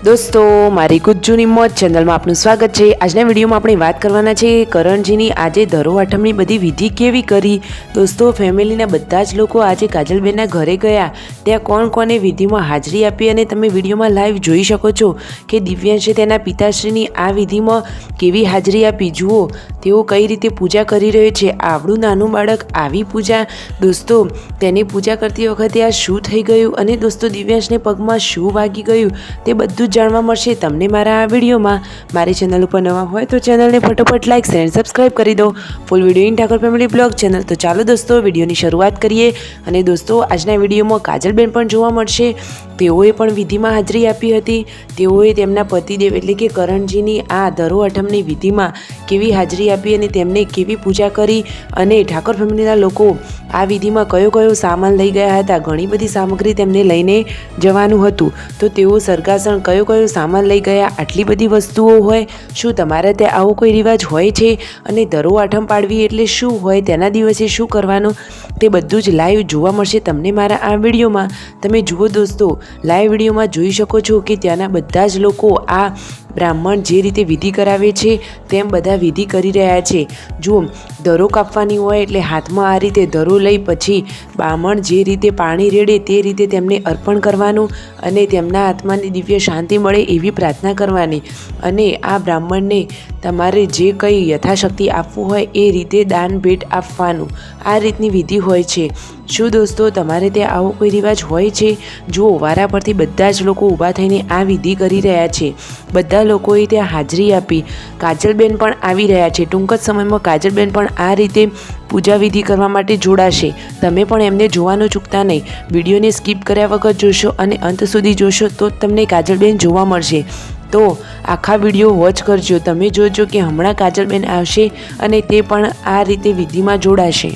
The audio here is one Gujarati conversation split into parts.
दोस्तों मारी गुज्जूनी मौज चैनल में आपનું સ્વાગત છે। આજના વિડીયોમાં આપણે વાત કરવાના છે કરણજીની આજે ધરો આઠમની બધી વિધિ કેવી કરી। દોસ્તો ફેમિલીના બધા જ લોકો આજે કાજલબેનના ઘરે ગયા, ત્યાં કોણ કોને વિધિમાં હાજરી આપી અને તમે વિડીયોમાં લાઈવ જોઈ શકો છો કે દિવ્યાંશે તેના પિતાશ્રીની આ વિધિમાં કેવી હાજરી આપી। જુઓ તેઓ કઈ રીતે પૂજા કરી રહ્યો છે। આવડું નાનું બાળક આવી પૂજા, દોસ્તો તેની પૂજા કરતી વખતે આ શું થઈ ગયું અને દોસ્તો દિવ્યાંશને પગમાં શું વાગી ગયું તે બધું જાણવા મળશે તમને મારા આ વિડીયોમાં। મારી ચેનલ ઉપર નવા હોય તો ચેનલને ફટોફટ લાઈક શેર સબસ્ક્રાઈબ કરી દો। Full video in Thakor family blog channel. તો ચાલો દોસ્તો વિડીયોની શરૂઆત કરીએ। અને દોસ્તો આજના વિડીયોમાં કાજલબેન પણ જોવા મળશે। તેઓએ પણ વિધિમાં હાજરી આપી હતી। તેઓએ તેમના પતિદેવ એટલે કે કરણજીની આ ધરો આઠમની વિધિમાં કેવી હાજરી આપી અને તેમને કેવી પૂજા કરી અને ઠાકોર ફેમિલીના લોકો આ વિધિમાં કયો કયો સામાન લઈ ગયા હતા। ઘણી બધી સામગ્રી તેમને લઈને જવાનું હતું, તો તેઓ સરગાસણ કયો સામાન લઈ ગયા। આટલી બધી વસ્તુઓ હોય, શું તમારે ત્યાં આવો કોઈ રિવાજ હોય છે? અને ધરો આઠમ પાડવી એટલે શું હોય, તેના દિવસે શું કરવાનું, તે બધું જ લાઈવ જોવા મળશે તમને મારા આ વિડીયોમાં। તમે જુઓ દોસ્તો, લાઈવ વિડીયોમાં જોઈ શકો છો કે ત્યાંના બધા જ લોકો આ બ્રાહ્મણ જે રીતે વિધિ કરાવે છે તેમ બધા વિધિ કરી રહ્યા છે। જુઓ ધરો કાપવાની હોય એટલે હાથમાં આ રીતે ધરો લઈ પછી બ્રાહ્મણ જે રીતે પાણી રેડે તે રીતે તેમને અર્પણ કરવાનું અને તેમના આત્માની દિવ્ય શાંતિ મળે એવી પ્રાર્થના કરવાની અને આ બ્રાહ્મણને તમારે જે કંઈ યથાશક્તિ આપવું હોય એ રીતે દાન ભેટ આપવાનું। આ રીતની વિધિ હોય છે। શું દોસ્તો તમારે ત્યાં આવો કોઈ રિવાજ હોય છે? જુઓ વારા પરથી બધા જ લોકો ઊભા થઈને આ વિધિ કરી રહ્યા છે। બધા લોકોએ ત્યાં હાજરી આપી। કાજલબેન પણ આવી રહ્યા છે। ટૂંક જ સમયમાં કાજલબેન પણ આ રીતે પૂજા વિધિ કરવા માટે જોડાશે। તમે પણ એમને જોવાનું ચૂકતા નહીં। વિડીયોને સ્કીપ કર્યા વગર જોશો અને અંત સુધી જોશો તો તમને કાજલબેન જોવા મળશે। તો આખા વિડીયો વોચ કરજો। તમે જોજો કે હમણાં કાજલબેન આવશે અને તે પણ આ રીતે વિધિમાં જોડાશે।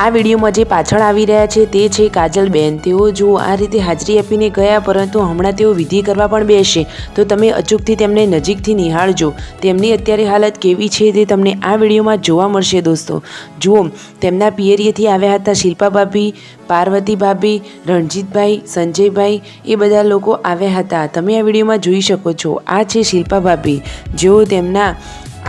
આ વિડીયોમાં જે પાછળ આવી રહ્યા છે તે છે કાજલબેન। તેઓ જો આ રીતે હાજરી આપીને ગયા, પરંતુ હમણાં તેઓ વિધિ કરવા પણ બેસશે, તો તમે અચૂકથી તેમને નજીકથી નિહાળજો। તેમની અત્યારે હાલત કેવી છે તે તમને આ વિડીયોમાં જોવા મળશે। દોસ્તો જુઓ તેમના પિયરીએથી આવ્યા હતા શિલ્પા ભાભી, પાર્વતી ભાભી, રણજીતભાઈ, સંજયભાઈ, એ બધા લોકો આવ્યા હતા। તમે આ વિડીયોમાં જોઈ શકો છો। આ છે શિલ્પા ભાભી, જેઓ તેમના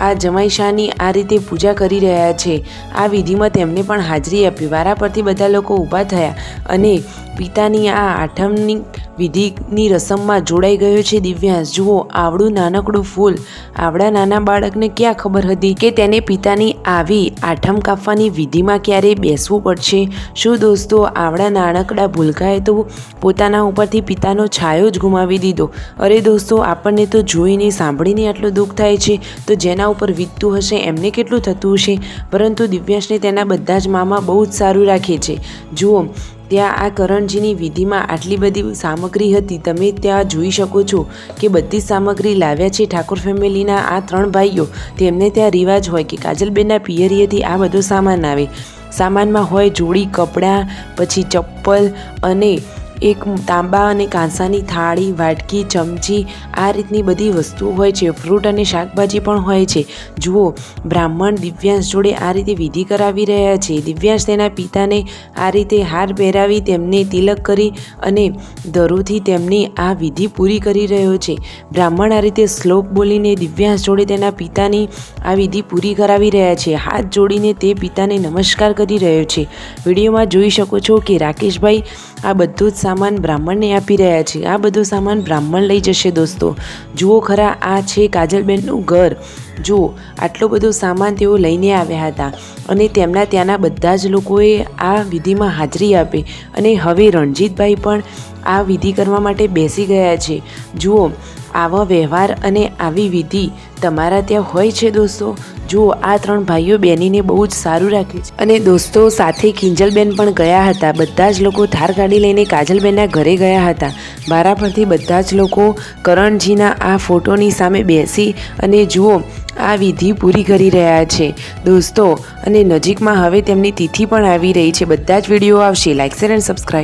આ જમાઈશાની આ રીતે પૂજા કરી રહ્યા છે। આ વિધિમાં તેમને પણ હાજરી આપી। વારા પરથી બધા લોકો ઊભા થયા અને પિતાની આ આઠમની વિધિની રસમમાં જોડાઈ ગયો છે દિવ્યાંશ। જુઓ આવડું નાનકડું ફૂલ, આવડા નાના બાળકને ક્યાં ખબર હતી કે તેને પિતાની આવી આઠમ કાપવાની વિધિમાં ક્યારે બેસવું પડશે? શું દોસ્તો આવડા નાનકડા ભૂલકાએ તો પોતાના ઉપરથી પિતાનો છાયો જ ગુમાવી દીધો। અરે દોસ્તો આપણને તો જોઈને સાંભળીને આટલું દુઃખ થાય છે, તો જેના ઉપર વીતતું હશે એમને કેટલું થતું હશે। પરંતુ દિવ્યાંશને તેના બધા જ મામા બહુ જ સારું રાખે છે। જુઓ ત્યાં આ કરણજીની વિધિમાં આટલી બધી સામગ્રી હતી। તમે ત્યાં જોઈ શકો છો કે બધી સામગ્રી લાવ્યા છે ઠાકોર ફેમિલીના આ ત્રણ ભાઈઓ। તેમને ત્યાં રિવાજ હોય કે કાજલબેનના પિયરીએથી આ બધો સામાન આવે। સામાનમાં હોય જોડી કપડાં, પછી ચપ્પલ અને એક તાંબા અને કાંસાની થાળી, વાટકી, ચમચી, આ રીતની બધી વસ્તુઓ હોય છે। ફ્રૂટ અને શાકભાજી પણ હોય છે। જુઓ બ્રાહ્મણ દિવ્યાંશ જોડે આ રીતે વિધિ કરાવી રહ્યા છે। દિવ્યાંશ તેના પિતાને આ રીતે હાર પહેરાવી તેમને તિલક કરી અને ધરોથી તેમની આ વિધિ પૂરી કરી રહ્યો છે। બ્રાહ્મણ આ રીતે શ્લોક બોલીને દિવ્યાંશ જોડે તેના પિતાની આ વિધિ પૂરી કરાવી રહ્યા છે। હાથ જોડીને તે પિતાને નમસ્કાર કરી રહ્યો છે। વિડીયોમાં જોઈ શકો છો કે રાકેશભાઈ આ બધું જ સામાન બ્રાહ્મણને આપી રહ્યા છે। આ બધો સામાન બ્રાહ્મણ લઈ જશે। દોસ્તો જુઓ ખરા, આ છે કાજલબેનનું ઘર। જુઓ આટલો બધો સામાન તેઓ લઈને આવ્યા હતા અને તેમના ત્યાંના બધા જ લોકોએ આ વિધિમાં હાજરી આપી અને હવે રણજીતભાઈ પણ આ વિધિ કરવા માટે બેસી ગયા છે। જુઓ આવા વ્યવહાર અને આવી વિધિ તમારા ત્યાં હોય છે દોસ્તો? જુઓ આ ત્રણ ભાઈઓ બહેનીને બહુ જ સારું રાખે છે। અને દોસ્તો સાથે કિંજલબેન પણ ગયા હતા। બધા જ લોકો થાર ગાડી લઈને કાજલબેનના ઘરે ગયા હતા। વારા પરથી બધા જ લોકો કરણજીના આ ફોટોની સામે બેસી અને જુઓ આ વિધિ પૂરી કરી રહ્યા છે દોસ્તો। અને નજીકમાં હવે તેમની તિથિ પણ આવી રહી છે। બધા જ વિડીયો આવશે। Like share and subscribe.